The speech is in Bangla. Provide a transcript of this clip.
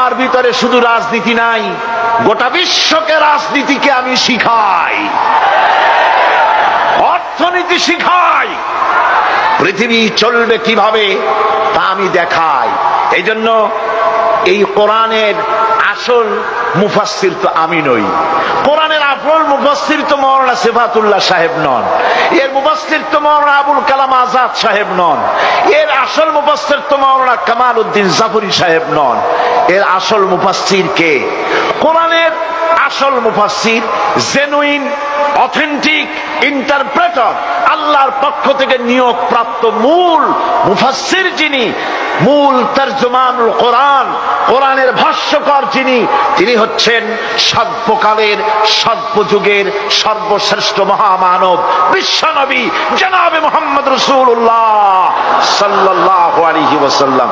আমার ভিতরে শুধু রাজনীতি নাই, গোটা বিশ্বকে রাজনীতিকে আমি শিখাই, অর্থনীতি শিখাই, পৃথিবী চলবে কিভাবে তা আমি দেখাই। এই জন্য এই কোরআনের আসল মুফাসসির তো আমি নই, কোরআনের আসল মুফাসসির তো মাওলানা সিফাতুল্লাহ সাহেব নন, এর মুফাসসির তো মাওলানা আবুল কালাম আজাদ সাহেব নন, এর আসল মুফাসসির তো মাওলানা কামাল উদ্দিন জাফরি সাহেব নন। এর আসল মুফাসসির কে? কোরআনের আসল মুফাসসির, জেনুইন অথেন্টিক ইন্টারপ্রেটার, আল্লাহর পক্ষ থেকে নিয়োগ প্রাপ্ত মূল মুফাসসির যিনি, মূল তরজমানুল কোরআন, কোরআনের ভাষ্যকার যিনি, তিনি হচ্ছেন সর্বকালের সর্বযুগের সর্বশ্রেষ্ঠ মহামানব বিশ্বনবী জনাবে মুহাম্মদ রাসূলুল্লাহ সাল্লাল্লাহু আলাইহি ওয়াসাল্লাম।